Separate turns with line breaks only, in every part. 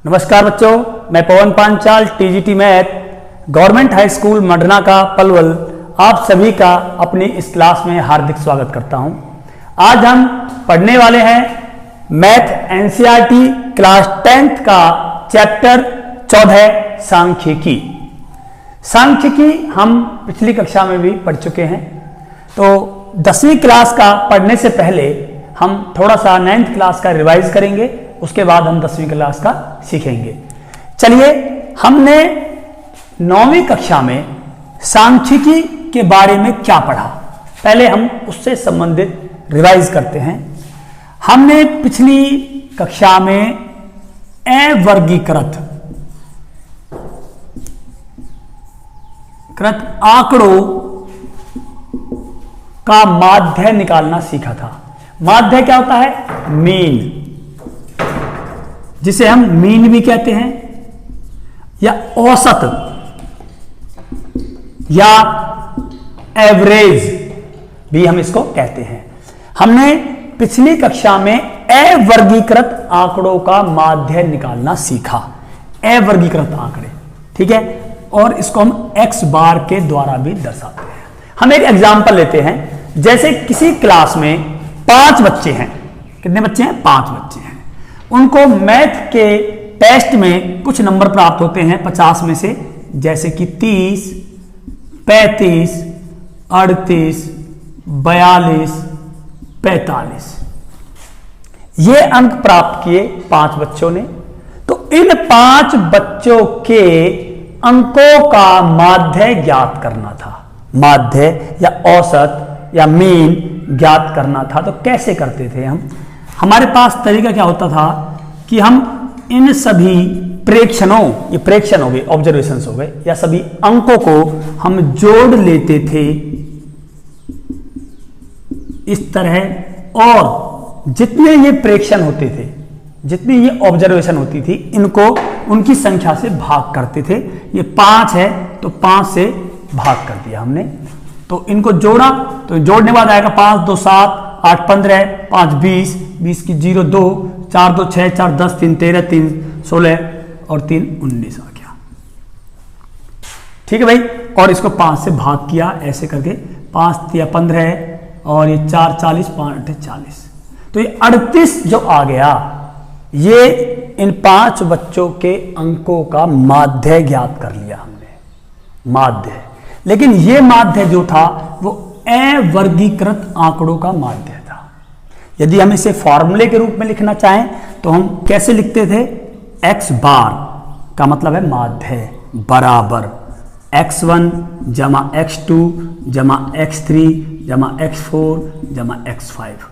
नमस्कार बच्चों, मैं Pawan Panchal TGT math government high school Madna का पलवल आप सभी का अपनी इस क्लास में हार्दिक स्वागत करता हूं। आज हम पढ़ने वाले हैं मैथ एनसीईआरटी क्लास 10th का चैप्टर 14 सांख्यिकी। सांख्यिकी हम पिछली कक्षा में भी पढ़ चुके हैं, तो 10वीं क्लास का पढ़ने से पहले हम थोड़ा सा 9th क्लास का रिवाइज करेंगे, उसके बाद हम 10वीं क्लास का सीखेंगे। चलिए, हमने 9वीं कक्षा में सांख्यिकी के बारे में क्या पढ़ा, पहले हम उससे संबंधित रिवाइज करते हैं। हमने पिछली कक्षा में अवर्गीकृत आंकड़ों का माध्य निकालना सीखा था। माध्य क्या होता है? मीन, जिसे हम मीन भी कहते हैं या औसत या एवरेज भी हम इसको कहते हैं। हमने पिछली कक्षा में अवर्गीकृत आंकड़ों का माध्य निकालना सीखा। अवर्गीकृत आंकड़े, ठीक है, और इसको हम एक्स बार के द्वारा भी दर्शाते हैं। हम एक एग्जांपल लेते हैं। जैसे किसी क्लास में 5 बच्चे हैं। कितने बच्चे हैं? 5 बच्चे हैं। उनको मैथ के टेस्ट में कुछ नंबर प्राप्त होते हैं 50 में से, जैसे कि 30, 35, 38, 42, 45। ये अंक प्राप्त किए 5 बच्चों ने। तो इन 5 बच्चों के अंकों का माध्य ज्ञात करना था। माध्य या औसत या मीन ज्ञात करना था। तो कैसे करते थे हम? हमारे पास तरीका क्या होता था कि हम इन सभी प्रेक्षणों, ये प्रेक्षण हो गए, ऑब्जर्वेशंस हो गए, या सभी अंकों को हम जोड़ लेते थे इस तरह, और जितने ये प्रेक्षण होते थे, जितनी ये ऑब्जर्वेशन होती थी, इनको उनकी संख्या से भाग करते थे। ये 5 है तो 5 से भाग कर दिया हमने। तो इनको जोड़ा, तो जोड़ने बाद आएगा 5 2 7 8 15 5 20 20 की 0 2 4 2 6 4 10 3 13 3 16 और 3 19 आ गया। ठीक है भाई, और इसको 5 से भाग किया ऐसे करके, 5 3 15 और ये 4 40 5 8 40। तो ये 38 जो आ गया, ये इन 5 बच्चों के अंकों का माध्य ज्ञात कर लिया हमने। माध्य, लेकिन ये माध्य जो था वो अवर्गीकृत आंकड़ों का माध्य था। यदि हम इसे फॉर्मूले के रूप में लिखना चाहें तो हम कैसे लिखते थे? x बार का मतलब है माध्य बराबर x1 जमा x2 जमा x3 जमा x4 जमा x5।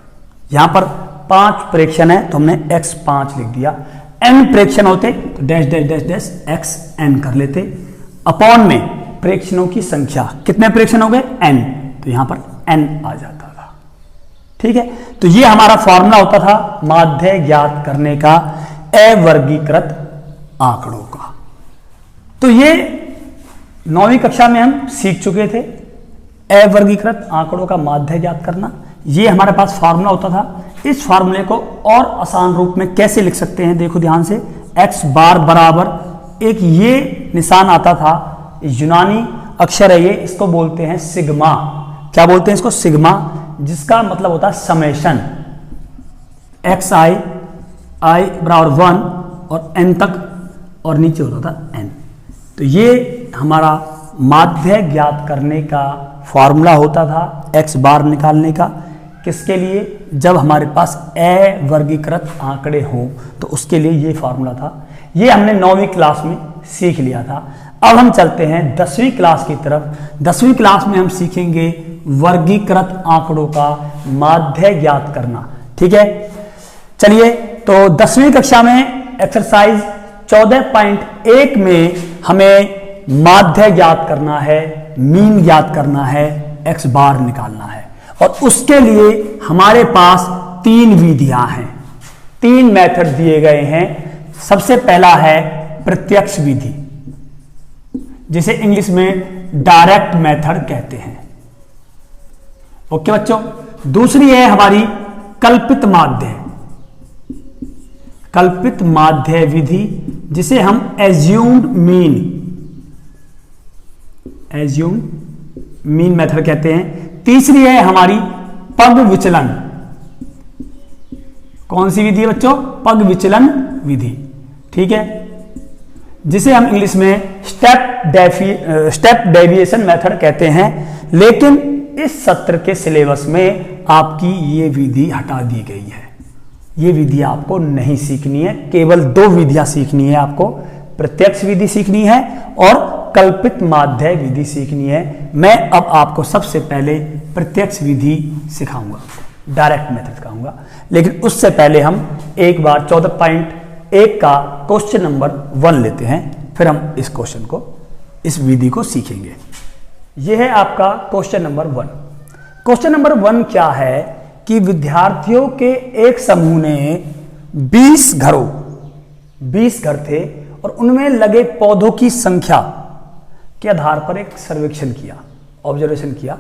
यहां पर 5 प्रेक्षण है तो हमने x5 लिख दिया। n प्रेक्षण होते तो dash dash dash dash xn कर लेते। अपॉन में प्रेक्षणों की संख्या, कितने प्रेक्षण हो गए? n, तो यहां पर n आ जाता था। ठीक है, तो ये हमारा फॉर्मूला होता था माध्य ज्ञात करने का अवर्गीकृत आंकड़ों का। तो ये 9वीं कक्षा में हम सीख चुके थे, अवर्गीकृत आंकड़ों का माध्य ज्ञात करना। ये हमारे पास फॉर्मूला होता था। इस फॉर्मूले को और आसान रूप में कैसे लिख सकते हैं? देखो ध्यान से, x बार बराबर एक ये निशान आता था, यूनानी अक्षर है ये, इसको बोलते हैं सिग्मा। क्या बोलते हैं इसको? सिग्मा, जिसका मतलब होता है समेशन। एक्स आई बराबर 1 और n तक, और नीचे होता था n। तो ये हमारा माध्य ज्ञात करने का फॉर्मूला होता था, x बार निकालने का। किसके लिए? जब हमारे पास अवर्गीकृत आंकड़े हों तो उसके लिए ये फॉर्मूला था। ये हमने 9वीं क्लास में सीख लिया था। अब हम चलते हैं 10वीं क्लास की तरफ। 10वीं क्लास में हम सीखेंगे वर्गीकृत आंकड़ों का माध्य ज्ञात करना। ठीक है, चलिए, तो 10वीं कक्षा में एक्सरसाइज 14.1 में हमें माध्य ज्ञात करना है, मीन ज्ञात करना है, x बार निकालना है। और उसके लिए हमारे पास 3 विधियां हैं, 3 मेथड दिए गए हैं। सबसे पहला है प्रत्यक्ष विधि, जिसे इंग्लिश में डायरेक्ट मेथड कहते हैं। ओके बच्चों। दूसरी है हमारी कल्पित माध्य, कल्पित माध्य विधि, जिसे हम एज्यूम्ड मीन मेथड कहते हैं। तीसरी है हमारी पग विचलन। कौन सी विधि है बच्चों? पग विचलन विधि, ठीक है, जिसे हम इंग्लिश में स्टेप डेविएशन मेथड कहते हैं। लेकिन इस सत्र के सिलेबस में आपकी ये विधि हटा दी गई है। ये विधि आपको नहीं सीखनी है, केवल 2 विधियां सीखनी है आपको। प्रत्यक्ष विधि सीखनी है और कल्पित माध्य विधि सीखनी है। मैं अब आपको सबसे पहले प्रत्यक्ष विधि सिखाऊंगा, डायरेक्ट मेथड सिखाऊंगा। लेकिन उससे पहले हम एक बार 14.1 का क्वेश्चन नंबर 1 लेते हैं, फिर हम इस क्वेश्चन को, इस विधि को सीखेंगे। यह है आपका क्वेश्चन नंबर 1। क्वेश्चन नंबर 1 क्या है कि विद्यार्थियों के एक समूह ने 20 घर थे और उनमें लगे पौधों की संख्या के आधार पर एक सर्वेक्षण किया, ऑब्जर्वेशन किया।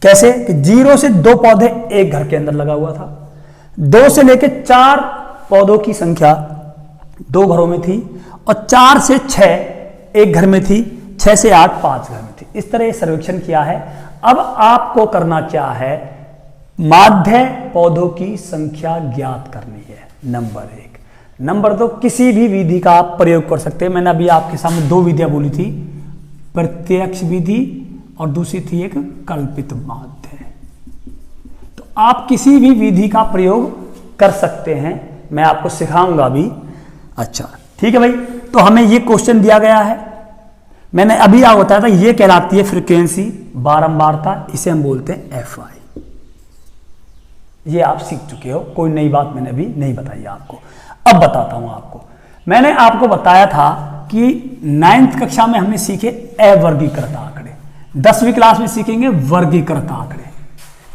कैसे कि 0 से 2 पौधे एक घर के अंदर लगा हुआ था, 2 से लेकर 4 पौधों की संख्या 2 घरों में थी, और 4 से 6 एक घर में थी, 6 से 8 5 घर में थी। इस तरह ये सर्वेक्षण किया है। अब आपको करना क्या है? माध्य पौधों की संख्या ज्ञात करनी है, नंबर 1। नंबर 2, किसी भी विधि का आप प्रयोग कर सकते हैं। मैंने अभी आपके सामने 2 विधियां बोली थी, प्रत्यक्ष विधि और दूसरी थी एक कल्पित माध्य। तो आप किसी भी विधि का प्रयोग कर सकते हैं, मैं आपको सिखाऊंगा भी। अच्छा ठीक है भाई, तो हमें ये क्वेश्चन दिया गया है, मैंने अभी आपको बताया था, ये कहलाती है फ्रीक्वेंसी, बारंबारता, इसे हम बोलते हैं FI। ये आप सीख चुके हो, कोई नई बात मैंने अभी नहीं बताई आपको। अब बताता हूं आपको। मैंने आपको बताया था कि 9th कक्षा में हमने सीखे अवर्गीकृत आंकड़े, 10वीं क्लास में सीखेंगे वर्गीकृत आंकड़े।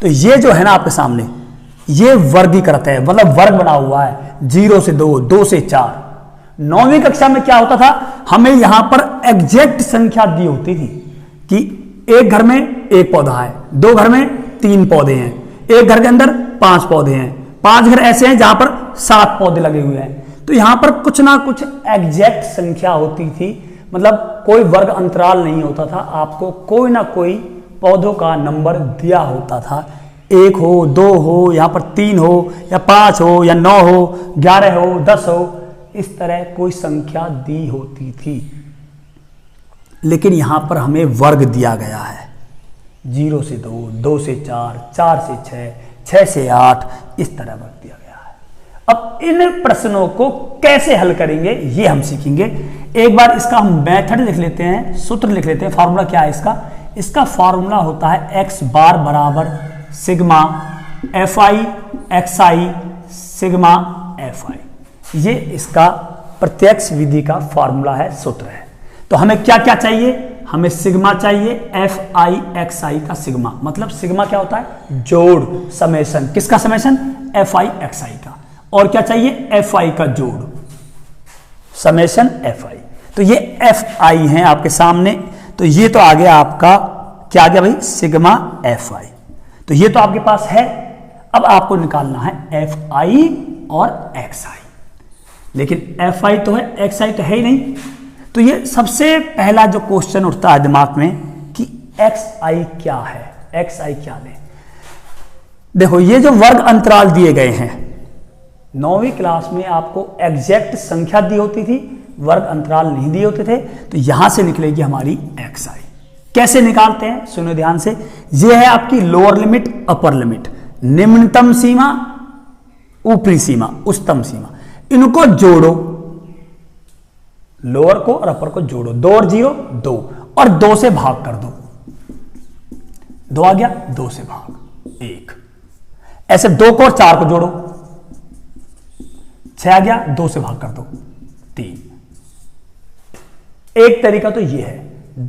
तो ये जो है ना आपके सामने, ये वर्गीकृत है, मतलब वर्ग बना हुआ है, 0 से 2, 2 से 4। 9वीं कक्षा में क्या होता था, हमें यहां पर एग्जैक्ट संख्या दी होती थी कि एक घर में 1 पौधा है, 2 घर में 3 पौधे हैं, एक घर के अंदर 5 पौधे हैं, 5 घर ऐसे हैं जहां पर 7 पौधे लगे हुए हैं। तो यहां पर कुछ ना कुछ एग्जैक्ट संख्या होती थी, मतलब कोई वर्ग अंतराल नहीं होता था, आपको कोई ना कोई पौधों का नंबर दिया होता था। 1 हो, 2 हो, यहां पर 3 हो, या 5 हो, या 9 हो, 11 हो, 10 हो, इस तरह कोई संख्या दी होती थी। लेकिन यहां पर हमें वर्ग दिया गया है, 0 से 2, 2 से 4, 4 से 6, 6 से 8, इस तरह वर्ग दिया गया है। अब इन प्रश्नों को कैसे हल करेंगे ये हम सीखेंगे। एक बार इसका हम मेथड लिख लेते हैं, सूत्र लिख लेते हैं। फॉर्मूला क्या है इसका? इसका फॉर्मूला होता है x बार बराबर sigma FI XI sigma FI। ये इसका प्रत्यक्ष विधि का फॉर्मूला है, सूत्र है। तो हमें क्या क्या चाहिए? हमें सिग्मा चाहिए, FI XI का सिग्मा, मतलब सिग्मा क्या होता है? जोड़, समेशन। किसका समेशन? FI XI का। और क्या चाहिए? FI का जोड़, समेशन FI। तो ये FI है आपके सामने, तो ये तो आ गया आपका, क्या आ गया भाई? Sigma FI। तो ये तो आपके पास है। अब आपको निकालना है FI और XI। लेकिन FI तो है, XI तो है ही नहीं। तो ये सबसे पहला जो क्वेश्चन उठता है दिमाग में कि XI क्या है, XI क्या ले। देखो ये जो वर्ग अंतराल दिए गए हैं, 9वीं क्लास में आपको एग्जैक्ट संख्या दी होती थी, वर्ग अंतराल नहीं दिए होते थे। तो यहां से निकलेगी हमारी XI। कैसे निकालते हैं सुनो ध्यान से। यह है आपकी लोअर लिमिट, अपर लिमिट, निम्नतम सीमा, ऊपरी सीमा, उच्चतम सीमा। इनको जोड़ो, लोअर को और अपर को जोड़ो, 2 और 0 2, और 2 से भाग कर दो। 2 आ गया, 2 से भाग 1। ऐसे 2 को और 4 को जोड़ो, 6 आ गया, 2 से भाग कर दो 3। एक तरीका तो यह है।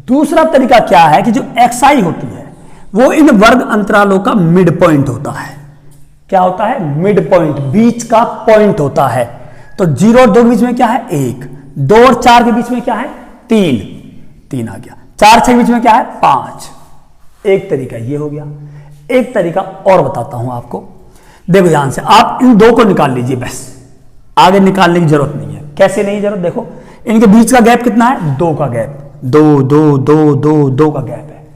दूसरा तरीका क्या है कि जो XI होती है वो इन वर्ग अंतरालों का मिड पॉइंट होता है। क्या होता है? मिड पॉइंट, बीच का पॉइंट होता है। तो 0 और 2 के बीच में क्या है? 1। 2 और 4 के बीच में क्या है? 3। 3 आ गया। 4 6 के बीच में क्या है? 5। एक तरीका ये हो गया। एक तरीका और बताता हूं आपको, देखो ध्यान से। आप इन 2 को निकाल लीजिए, बस आगे निकालने की जरूरत नहीं है। कैसे नहीं जरूरत? देखो इनके बीच का गैप कितना है? 2 का गैप, 2 2 2 2 2 का गैप है।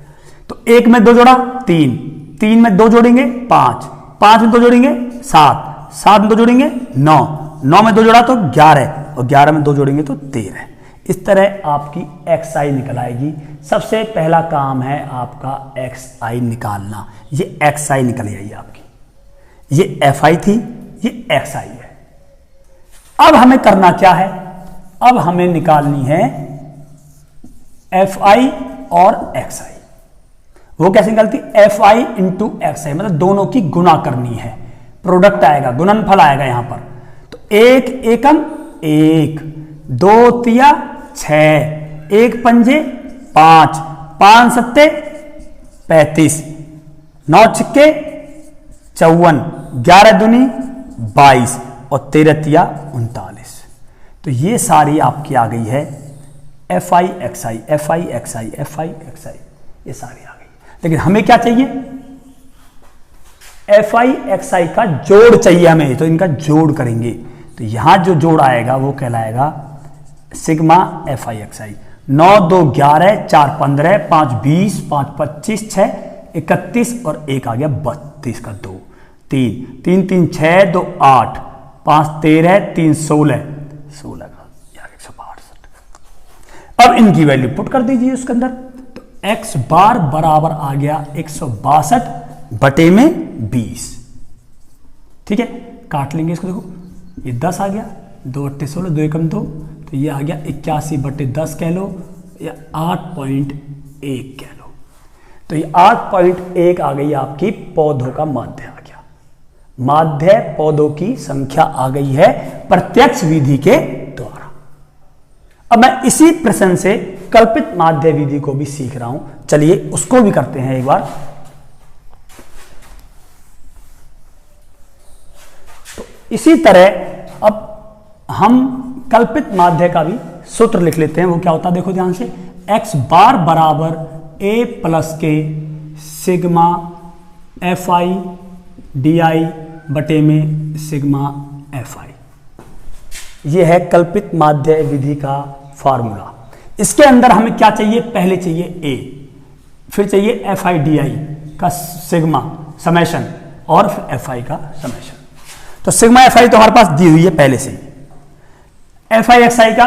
तो 1 में 2 जोड़ा 3, 3 में 2 जोड़ेंगे 5, 5 में 2 जोड़ेंगे 7, 7 में 2 जोड़ेंगे 9, 9 में 2 जोड़ा तो 11, और 11 में 2 जोड़ेंगे तो 13। इस तरह आपकी xi निकल आएगी। सबसे पहला काम है आपका xi निकालना। ये xi निकल आई आपकी, ये fi थी, ये xi है। अब हमें करना क्या है? अब हमें निकालनी है fi और xi। वो कैसे निकलती? fi इंटू xi, मतलब दोनों की गुना करनी है, प्रोडक्ट आएगा, गुणनफल आएगा यहां पर। तो 1 एकम 1, 2 तिया 6, 1 पंजे 5, 5 सत्ते 35, 9 छिक्के 54, 11 दूनी 22 और 13 तिया 39। तो ये सारी आपकी आ गई है fi xi, fi xi, fi xi, ये सारी आ गई। लेकिन हमें क्या चाहिए? fi xi का जोड़ चाहिए हमें, तो इनका जोड़ करेंगे। तो यहां जो जोड़ आएगा वो कहलाएगा सिग्मा fi xi। 9 2 11, 4 15, 5 20, 5 25, 6 31 और 1 आ गया 32 का 2, 3 3 3 6, 2 8, 5 13, 3 16, 16 का 162। अब इनकी वैल्यू पुट कर दीजिए उसके अंदर। तो x बार बराबर आ गया 162 बटे में 20। ठीक है, काट लेंगे इसको। देखो ये 10 आ गया, 2 8 16, 2 एकम 2, तो ये आ गया 81 बटे 10 कह लो या 8.1 कह लो। तो ये 8.1 आ गई आपकी पौधों का माध्य आ गया। माध्य पौधों की संख्या आ गई है प्रत्यक्ष विधि के द्वारा। अब मैं इसी प्रश्न से कल्पित माध्य विधि को भी सीख रहा हूं, चलिए उसको भी करते हैं एक बार। तो इसी तरह अब हम कल्पित माध्य का भी सूत्र लिख लेते हैं। वो क्या होता है देखो ध्यान से, x बार बराबर a प्लस के सिग्मा fi di बटे में सिग्मा fi। ये है कल्पित माध्य विधि का फॉर्मूला। इसके अंदर हमें क्या चाहिए? पहले चाहिए a, फिर चाहिए fi di का सिग्मा समेशन और फिर fi का समेशन। तो सिग्मा fi तो हमारे पास दी हुई है पहले से ही। fi xi का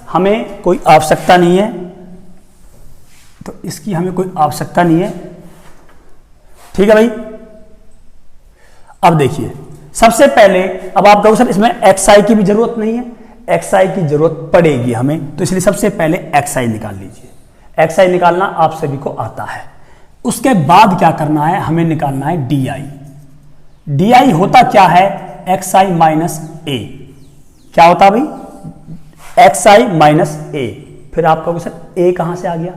हमें कोई आवश्यकता नहीं है, तो इसकी हमें कोई आवश्यकता नहीं है। ठीक है भाई। अब देखिए सबसे पहले, अब आप कहोगे सर इसमें xi की भी जरूरत नहीं है, xi की जरूरत पड़ेगी हमें, तो इसलिए सबसे पहले xi निकाल लीजिए। xi निकालना आप सभी को आता है। उसके बाद क्या करना है? हमें निकालना है di। di होता क्या है? xi minus a। क्या होता भाई? xi minus a। फिर आप कहोगे सर a कहां से आ गया?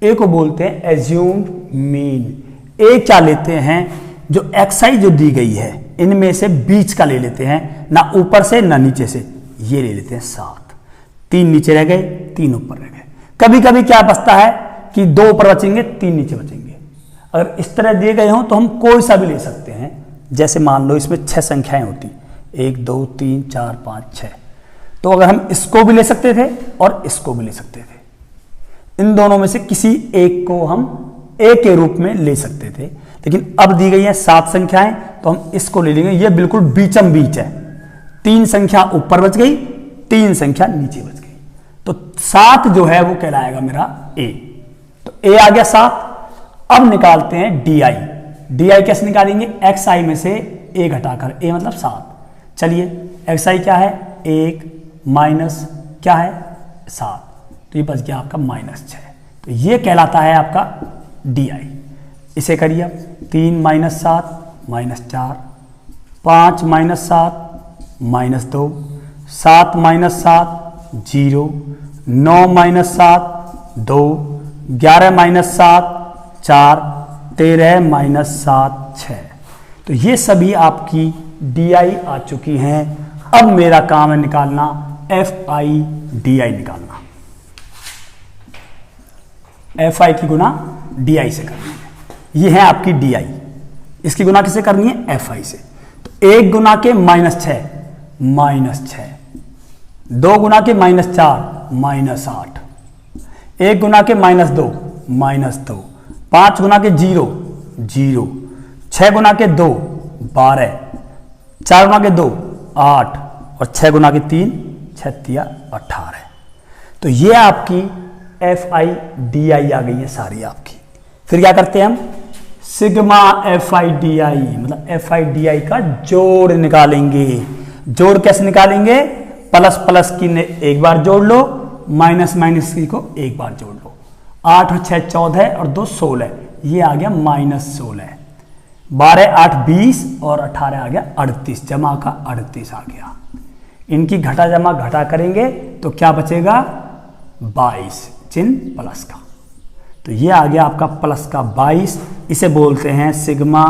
a को बोलते हैं एज्यूम्ड मीन। a क्या लेते हैं? जो xi जो दी गई है इनमें से बीच का ले लेते हैं, ना ऊपर से ना नीचे से। ये ले लेते हैं 7, 3 नीचे रह गए, 3 ऊपर रह गए। कभी कभी क्या बचता है कि 2 ऊपर बचेंगे, 3 नीचे बचेंगे। अगर इस तरह दिए गए हों तो हम कोई सा भी ले सकते हैं। जैसे मान लो इसमें 6 संख्याएं होती, 1 2 3 4 5 6, तो अगर हम इसको भी ले सकते थे और इसको भी ले सकते थे। इन दोनों में से किसी एक को हम a के रूप में ले सकते थे, लेकिन अब दी गई है 7 संख्याएं, तो हम इसको ले लेंगे। ये बिल्कुल बीचम बीच है, 3 संख्या ऊपर बच गई, 3 संख्या नीचे बच गई। तो 7 जो है वो कहलाएगा मेरा a। तो a आ गया 7। अब निकालते हैं di। di कैसे निकालेंगे? xi में से a घटाकर, a मतलब 7। चलिए xi क्या है? 1 माइनस क्या है? 7, तो ये बच गया आपका -6। तो ये कहलाता है आपका di। इसे करिए, 3 minus 7 -4, 5 minus 7 -2, 7 minus 7 0, 9 minus 7 2, 11 minus 7 4, 13 minus 7 6। तो ये सभी आपकी di आ चुकी हैं। अब मेरा काम है निकालना fi di निकालना। fi की गुना di से करनी है। ये है आपकी di। इसकी गुना किससे करनी है? fi से। तो 1 गुना के -6, -6 2 गुना के -4 -8, 1 गुना के -2 -2, 5 गुना के 0 0, 6 गुना के 2 12, 4 गुना के 2 8 और 6 गुना के 3 6 18। तो ये आपकी FIDI आ गई है सारी आपकी। फिर क्या करते हैं हम, सिग्मा FIDI मतलब FIDI का जोड़ निकालेंगे। जोड़ कैसे निकालेंगे, प्लस प्लस की ने एक बार जोड़ लो, माइनस माइनस की को एक बार जोड़ लो। 8 और 6 14 और 2 16, ये आ गया -16। 12 8 20 और 18 आ गया 38, जमा का 38 आ गया। इनकी घटा जमा घटा करेंगे तो क्या बचेगा, 22, चिन्ह प्लस का। तो ये आ गया आपका प्लस का 22, इसे बोलते हैं सिग्मा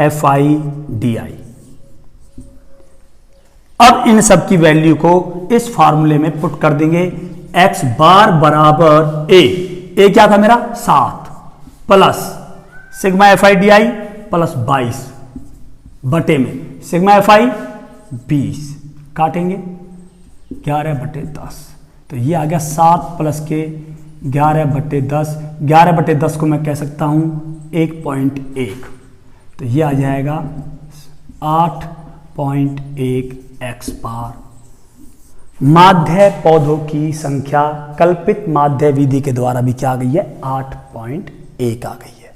FIDI। अब इन सब की वैल्यू को इस फार्मूले में पुट कर देंगे। x बार बराबर a क्या था मेरा 7 प्लस सिग्मा FIDI प्लस 22 बटे में सिग्मा FI 20, काटेंगे 11/10। तो ये आ गया 7 प्लस के 11/10, 11/10 को मैं कह सकता हूं 1.1। तो ये आ जाएगा 8.1 x बार। माध्य पौधों की संख्या कल्पित माध्य विधि के द्वारा भी क्या आ गई है, 8.1 आ गई है।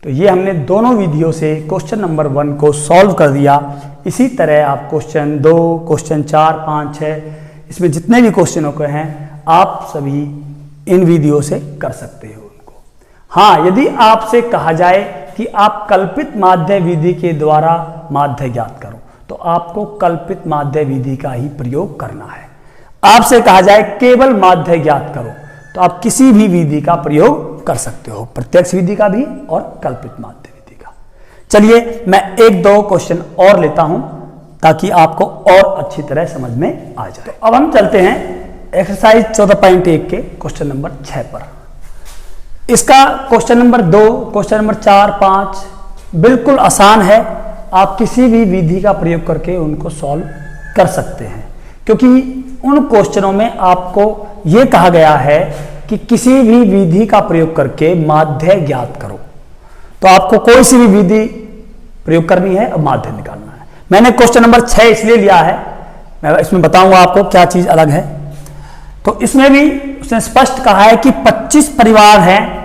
तो ये हमने दोनों विधियों से क्वेश्चन नंबर 1 को सॉल्व कर दिया। इसी तरह आप क्वेश्चन 2, क्वेश्चन 4, 5, 6, इसमें जितने भी क्वेश्चनों के हैं आप सभी इन विधियों से कर सकते हो उनको। हाँ, यदि आपसे कहा जाए कि आप कल्पित माध्य विधि के द्वारा माध्य ज्ञात करो, तो आपको कल्पित माध्य विधि का ही प्रयोग करना है। आपसे कहा जाए केवल माध्य ज्ञात करो, तो आप किसी भी विधि का प्रयोग कर सकते हो, प्रत्यक्ष विधि का भी और कल्पित माध्य विधि का। चलिए मैं 1-2 क्वेश्चन और लेता हूं ताकि आपको और अच्छी तरह समझ में आ जाए। तो अब हम चलते हैं एक्सरसाइज 14.1 के क्वेश्चन नंबर 6 पर। इसका क्वेश्चन नंबर 2, क्वेश्चन नंबर 4, 5 बिल्कुल आसान है। आप किसी भी विधि का प्रयोग करके उनको सॉल्व कर सकते हैं, क्योंकि उन क्वेश्चनों में आपको यह कहा गया है कि किसी भी विधि का प्रयोग करके माध्य ज्ञात करो। तो आपको कोई सी भी विधि प्रयोग करनी है और माध्य निकालना है। मैंने क्वेश्चन नंबर 6 इसलिए लिया है, मैं इसमें बताऊंगा आपको क्या चीज अलग है। तो इसमें भी उसने स्पष्ट कहा है कि 25 परिवार हैं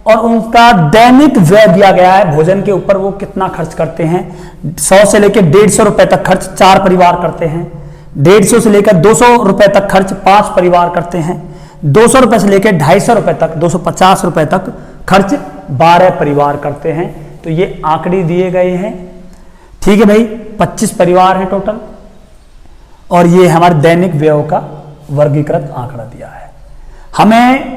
और उनका दैनिक व्यय दिया गया है भोजन के ऊपर, वो कितना खर्च करते हैं। 100 से लेकर 150 रुपए तक खर्च 4 परिवार करते हैं। 150 से लेकर 200 रुपए तक खर्च 5 परिवार करते हैं। 200 रुपए से लेकर 250 रुपए तक 250 रुपए तक खर्च 12 परिवार करते हैं। तो ये आंकड़े दिए गए हैं, ठीक है भाई। 25 परिवार हैं टोटल, और ये हमारे दैनिक व्यय का वर्गीकृत आंकड़ा दिया है। हमें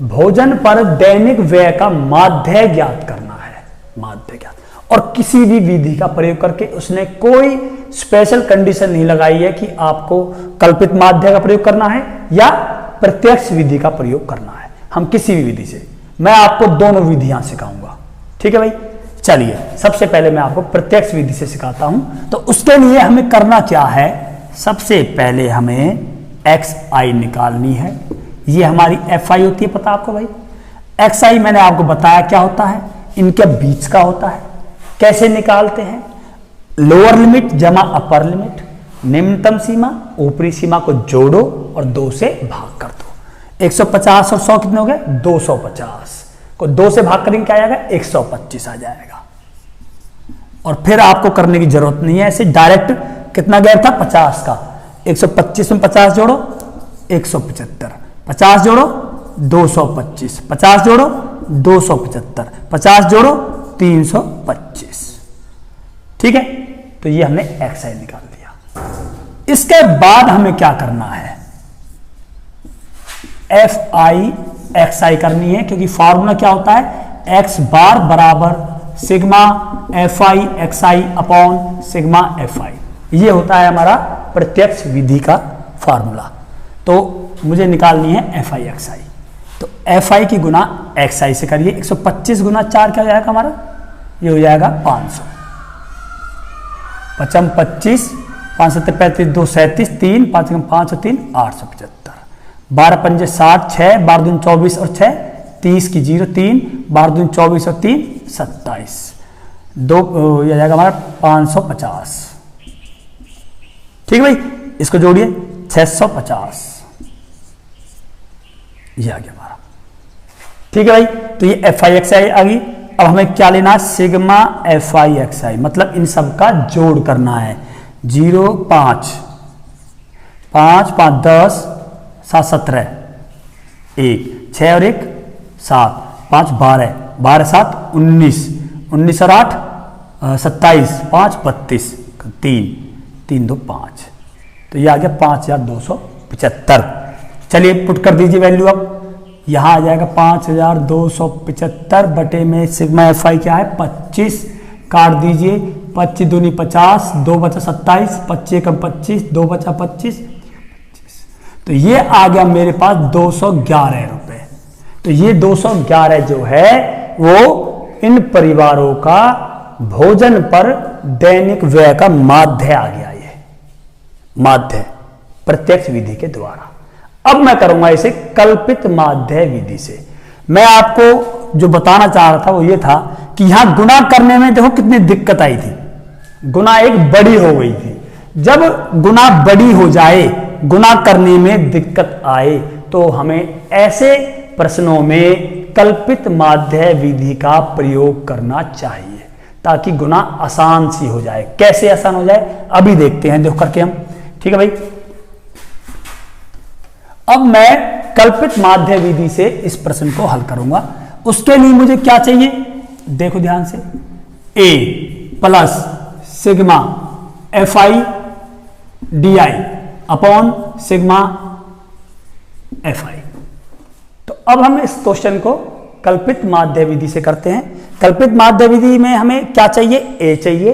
भोजन पर दैनिक व्यय का माध्य ज्ञात करना है, माध्य ज्ञात। और किसी भी विधि का प्रयोग करके उसने कोई स्पेशल कंडीशन नहीं लगाई है कि आपको कल्पित माध्य का प्रयोग करना है या प्रत्यक्ष विधि का प्रयोग करना है। हम किसी भी विधि से, मैं आपको दोनों विधियां सिखाऊंगा, ठीक है भाई। चलिए सबसे पहले मैं आपको प्रत्यक्ष विधि से सिखाता हूं। तो उसके लिए हमें करना क्या है, सबसे पहले हमें XI निकालनी है। ये हमारी FI होती है, पता आपको भाई। XI मैंने आपको बताया क्या होता है, इनके बीच का होता है। कैसे निकालते हैं, लोअर लिमिट जमा अपर लिमिट, निम्नतम सीमा ऊपरी सीमा को जोड़ो और 2 से भाग कर दो। 150 और 100 कितने हो गए, 250 को 2 से भाग करेंगे क्या आएगा, 125 आ जाएगा। और फिर आपको करने की जरूरत नहीं है, ऐसे डायरेक्ट कितना गया था 50 का, 125 में 50 जोड़ो 175, 50 जोड़ो 225, 50 जोड़ो 275, 50 जोड़ो 325, ठीक है। तो ये हमने XI निकाल दिया। इसके बाद हमें क्या करना है, FI XI करनी है, क्योंकि फॉर्मूला क्या होता है, x बार बराबर sigma FI XI upon sigma FI। ये होता है हमारा प्रत्यक्ष विधि का फॉर्मूला। तो मुझे निकालनी है FI XI। तो FI की गुना XI से करिए। 125 गुना 4 क्या हो जाएगा हमारा, ये हो जाएगा 500। 25 5 7 35 2 37 3 5 5 और 3 875 12 पंजे 60 6 12 दूनी 24 और 6 30 की 0 3 12 दूनी 24 और 3 27 दो ये आ जाएगा हमारा 550। ठीक है भाई, इसको जोड़िए 650, ये आ गया हमारा। ठीक है भाई, तो ये FI/XI आ गई। अब हमें क्या लेना है, सिग्मा FI/XI, मतलब इन सब का जोड़ करना है। 0 5 5 5 10 7 17 1 6 और 1 7 5 12 12 7 19 19 और 8 27 5 32 3 3 2 5, तो ये आ गया 5275। चलिए पुट कर दीजिए वैल्यू। अब यहां आ जाएगा 5275 बटे में सिग्मा FI क्या है 25, काट दीजिए 25 दूनी 50 2 बचा 27 25 कम 25 2 बचा 25, तो ये आ गया मेरे पास 211 रुपए। तो ये 211 जो है वो इन परिवारों का भोजन पर दैनिक व्यय का माध्य आ गया। ये माध्य प्रत्यक्ष विधि के द्वारा। अब मैं करूंगा इसे कल्पित माध्य विधि से। मैं आपको जो बताना चाह रहा था वो ये था कि यहां गुणा करने में देखो कितनी दिक्कत आई थी, गुणा एक बड़ी हो गई थी। जब गुणा बड़ी हो जाए, गुणा करने में दिक्कत आए, तो हमें ऐसे प्रश्नों में कल्पित माध्य विधि का प्रयोग करना चाहिए ताकि गुणा आसान सी हो जाए। कैसे आसान हो जाए अभी देखते हैं, देखो करके हम। ठीक है भाई, अब मैं कल्पित माध्य विधि से इस प्रश्न को हल करूंगा। उसके लिए मुझे क्या चाहिए, देखो ध्यान से, A plus sigma FI/DI upon sigma FI। तो अब हम इस क्वेश्चन को कल्पित माध्य विधि से करते हैं। कल्पित माध्य विधि में हमें क्या चाहिए, A चाहिए,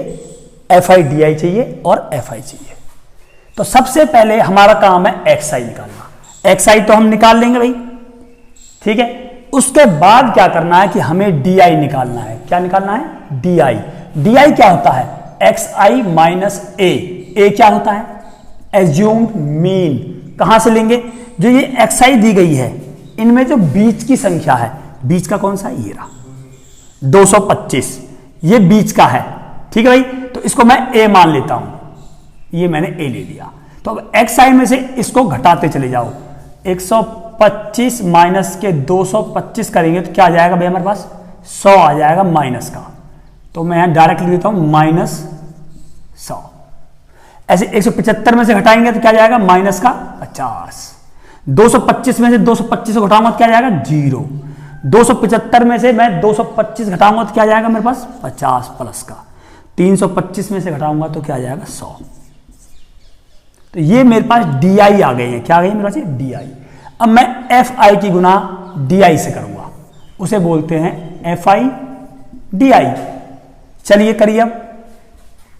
FI/DI चाहिए और FI चाहिए। तो सबसे पहले हमारा काम है XI निकालना। XI तो हम निकाल लेंगे भाई, ठीक है। उसके बाद क्या करना है कि हमें DI निकालना है। क्या निकालना है, DI। DI क्या होता है, XI माइनस A। A क्या होता है, एज्यूम्ड मीन। कहां से लेंगे, जो ये XI दी गई है इनमें जो बीच की संख्या है, बीच का कौन सा है, ये रहा 225, ये बीच का है। ठीक है भाई, तो इसको मैं A मान लेता हूं, ये मैंने A ले लिया। तो अब XI में से इसको घटाते चले जाओ, 125 माइनस के 225 करेंगे तो क्या आ जाएगा भाई हमारे पास 100 आ जाएगा माइनस का। तो मैं यहां डायरेक्ट लिख देता हूं -100। ऐसे 175 में से घटाएंगे तो क्या जाएगा माइनस का 50। 225 में से 225 को घटाऊंगा तो क्या जाएगा 0। 275 में से मैं 225 घटाऊंगा तो क्या जाएगा मेरे पास 50 प्लस का। 325 में से घटाऊंगा तो क्या जाएगा 100। तो ये मेरे पास DI आ गए हैं। क्या आ गई मेरे पास DI। अब मैं FI की गुना DI से करूंगा, उसे बोलते हैं FI/DI। चलिए करिए। अब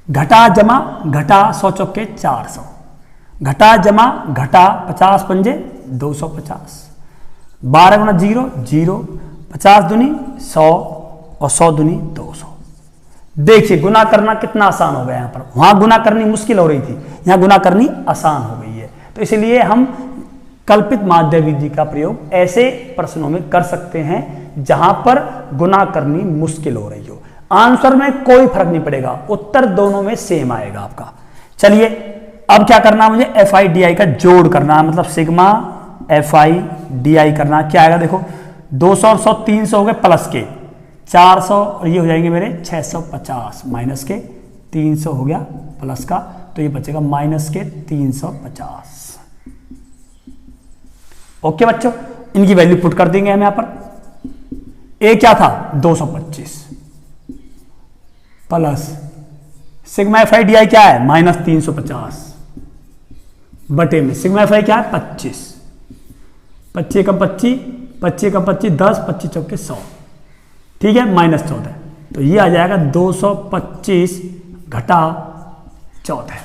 घटा जमा घटा 100 चौके 400, घटा जमा घटा 50 पंजे 250, 12 गुना 0 0, 50 दूनी 100 और 100 दूनी 200। देखिए गुना करना कितना आसान हो गया। यहां पर वहां गुना करनी मुश्किल हो रही थी, यहां गुना करनी आसान हो गई है। तो इसलिए हम कल्पित माध्य विधि का प्रयोग ऐसे प्रश्नों में कर सकते हैं जहां पर गुना करनी मुश्किल हो रही हो। आंसर में कोई फर्क नहीं पड़ेगा, उत्तर दोनों में सेम आएगा आपका। चलिए अब क्या करना है, मुझे FI/DI का जोड़ करना है, मतलब सिग्मा FI/DI करना। क्या आएगा देखो, 200 और 100 300 हो गए प्लस के 400 और ये हो जाएंगे मेरे 650 माइनस के 300 हो गया प्लस का, तो ये बचेगा माइनस के 350। ओके बच्चों, इनकी वैल्यू पुट कर देंगे हम यहां पर। A क्या था 225 प्लस सिग्मा FI/DI क्या है -350 बटे में सिग्मा FI क्या है 25, 25 का 25 25 का 25 10 25 चौके 100, ठीक है -14। तो ये आ जाएगा 225 घटा 14।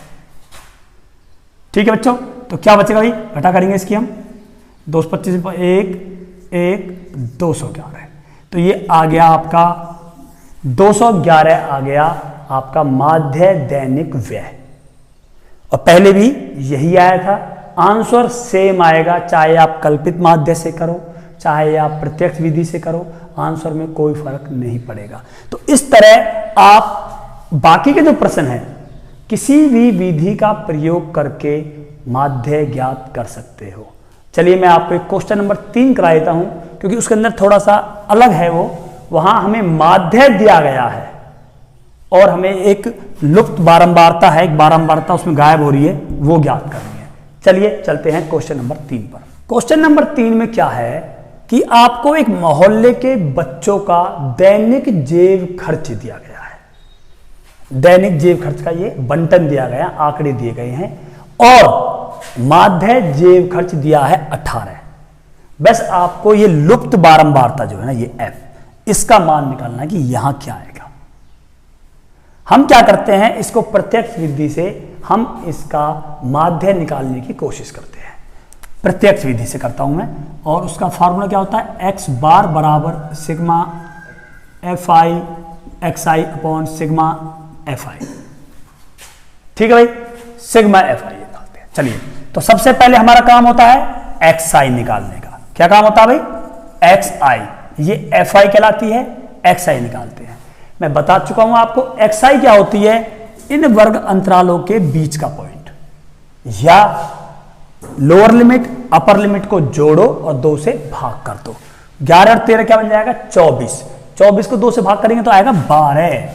ठीक है बच्चों, तो क्या बचेगा भाई, घटा करेंगे इसकी हम 225 1 1 211। तो ये आ गया आपका 211 आ गया आपका माध्य दैनिक व्यय। और पहले भी यही आया था। आंसर सेम आएगा, चाहे आप कल्पित माध्य से करो चाहे आप प्रत्यक्ष विधि से करो, आंसर में कोई फर्क नहीं पड़ेगा। तो इस तरह आप बाकी के जो प्रश्न हैं किसी भी विधि का प्रयोग करके माध्य ज्ञात कर सकते हो। चलिए मैं आपको एक क्वेश्चन नंबर 3 करा देता हूं, क्योंकि उसके अंदर थोड़ा सा अलग है वो। वहां हमें माध्य दिया गया है और हमें एक लुप्त बारंबारता है, एक बारंबारता उसमें गायब हो रही है, वो ज्ञात करनी है। चलिए चलते हैं क्वेश्चन नंबर 3 पर। क्वेश्चन नंबर 3 में क्या है कि आपको एक मोहल्ले के बच्चों का दैनिक जेब खर्च दिया गया है। दैनिक जेब खर्च का ये बंटन दिया गया, आंकड़े दिए गए हैं और माध्य जेब खर्च दिया है 18। बस आपको ये लुप्त बारंबारता जो है ना, ये f, इसका मान निकालना है कि यहां क्या आएगा। हम क्या करते हैं, इसको प्रत्यक्ष विधि से हम इसका माध्य निकालने की कोशिश करते हैं। प्रत्यक्ष विधि से करता हूं मैं, और उसका फॉर्मूला क्या होता है, x बार बराबर sigma F I x I upon sigma F I. ठीक है भाई, सिग्मा एफ आई निकालते हैं। चलिए, तो सबसे पहले हमारा काम होता है एक्स आई निकालने का। क्या काम होता है भाई, एक्स आई, ये एफ आई कहलाती है, एक्स आई निकालते हैं। मैं बता चुका हूं आपको एक्स आई क्या होती है, इन वर्ग अंतरालों के बीच का पॉइंट, या लोअर लिमिट अपर लिमिट को जोड़ो और 2 से भाग कर दो। 11 और 13 क्या बन जाएगा, 24। 24 को 2 से भाग करेंगे तो आएगा 12।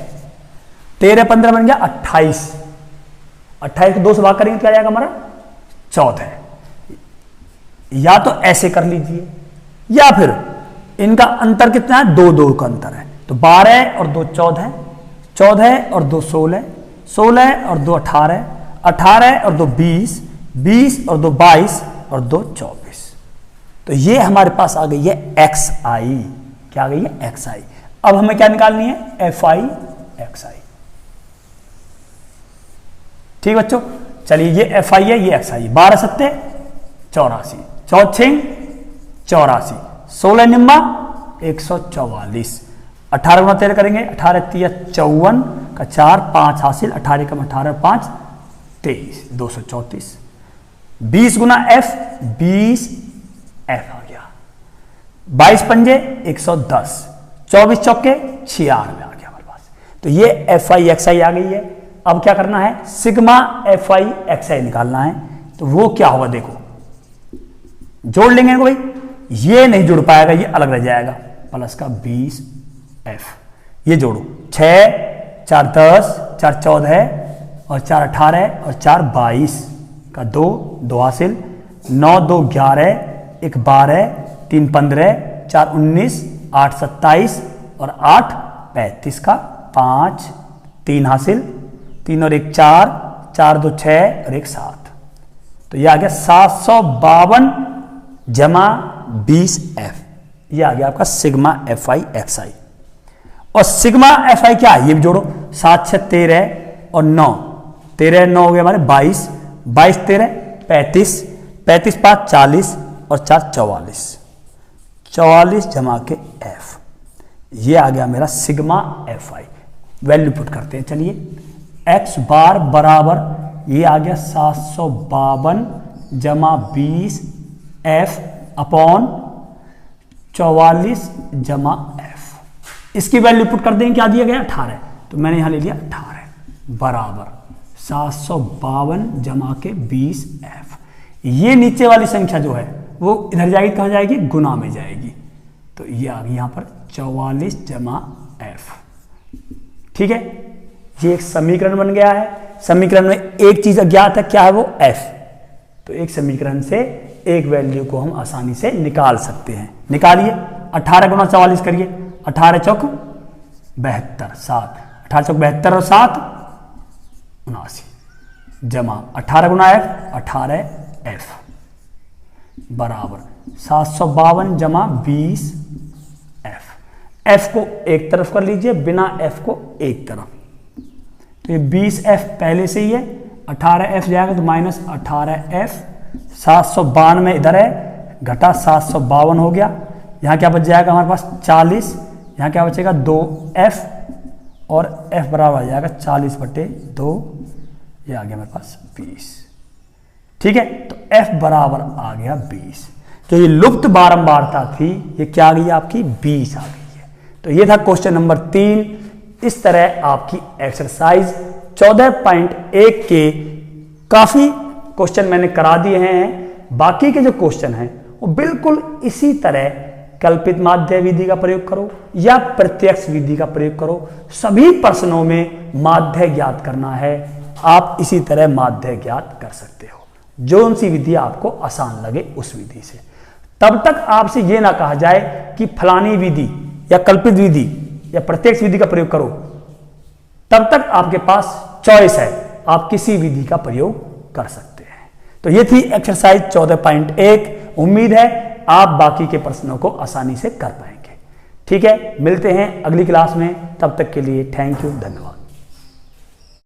13 15 बन गया 28। 28 को 2 से भाग करेंगे तो क्या जाएगा हमारा 14। या तो ऐसे कर लीजिए, या फिर इनका अंतर कितना है, 2 का अंतर है, तो 12 और 2 14, 14 और 2 16, 16 और 2 18, 18 और 2 20, 20 और 2 22 और 2 24। तो ये हमारे पास आ गई है एक्स आई। क्या आ गई है, एक्स आई। अब हमें क्या निकालनी है, एफ आई एक्स आई। ठीक बच्चों, चलिए ये एफ आई है, ये एक्स आई। 12 सत्ते 84, 14 84, 16 निम्बा 144। 18 गुना 13 करेंगे, 18 3 54 का 4 5 हासिल, 18 कम 18 5 23, 234। 20 गुना एफ 20 एफ आ गया। 22 पंजे 110, 24 चौके 96 आ गया हमारे पास। तो ये एफ आई एक्स आई आ गई है। अब क्या करना है, सिग्मा एफ आई एक्स आई निकालना है। तो वो क्या होगा, देखो जोड़ लेंगे भाई, ये नहीं जुड़ पाएगा, ये अलग रह जाएगा, प्लस का 20 एफ, ये जोड़ो 6 4 10 4 14 और 4 18 और 4 22 का 2 हासिल, 9 2 11 1 12 3 15 4 19 8 27 और 8 35 का 5 3 हासिल, 3 और 1 4 4 2 6 और 1 7। तो ये आ गया 752 जमा 20 एफ। ये आ गया आपका सिग्मा एफ आई एक्स आई। और सिग्मा एफ आई क्या है, ये भी जोड़ो, 7 6 13 और 9, 13 9 हो गया हमारे 22, 22 13 35, 35 5 40 और 4 44, 44 जमा के एफ। ये आ गया मेरा sigma F I. Value put करते हैं। चलिए एक्स बार बराबर ये आ गया 752 जमा 20 एफ अपॉन 44 जमा एफ। इसकी वैल्यू पुट कर देंगे, क्या दिया गया 18, तो मैंने यहां ले लिया 18 बराबर 752 जमा के 20 एफ। ये नीचे वाली संख्या जो है वो इधर जाएगी, कहां जाएगी, गुना में जाएगी। तो ये आ गई यहां पर 44 जमा एफ। ठीक है, ये एक समीकरण बन गया है। समीकरण में एक चीज अज्ञात है, क्या है वो, एफ। तो एक समीकरण से एक वैल्यू को हम आसानी से निकाल सकते हैं। निकालिए, 18 गुना 44 करिए, 18 चौक 72 7, 18 चौक 72 और 7 79 जमा 18 गुना एफ 18 एफ बराबर 752 जमा 20 एफ। एफ को एक तरफ कर लीजिए, बिना एफ को एक तरफ। तो ये 20 एफ पहले से ही है, 18 एफ जाएगा तो माइनस 18 एफ। 792 इधर है, घटा 752 हो गया। यहाँ क्या बच जाएगा हमारे पास 40, यहाँ क्या बचेगा 2 एफ और एफ बराबर आ जाएगा 40/2 ये आ गया मेरे पास 20। ठीक है, तो F बराबर आ गया 20। जो ये लुप्त बारंबारता थी ये क्या आ गई आपकी 20 आ गई है। तो ये था क्वेश्चन नंबर 3। इस तरह आपकी एक्सरसाइज 14.1 के काफी क्वेश्चन मैंने करा दिए हैं। बाकी के जो क्वेश्चन हैं वो बिल्कुल इसी तरह कल्पित माध्य विधि का प्रयोग करो या प्रत्यक्ष विधि का प्रयोग करो। सभी प्रश्नों में माध्य ज्ञात करना है, आप इसी तरह माध्य ज्ञात कर सकते हो, जो सी विधि आपको आसान लगे उस विधि से। तब तक आपसे यह ना कहा जाए कि फलानी विधि या कल्पित विधि या प्रत्यक्ष विधि का प्रयोग करो, तब तक आपके पास चॉइस है, आप किसी विधि का प्रयोग कर सकते हैं। तो ये थी एक्सरसाइज 14.1। उम्मीद है आप बाकी के प्रश्नों को आसानी से कर पाएंगे। ठीक है, मिलते हैं अगली क्लास में, तब तक के लिए थैंक यू, धन्यवाद।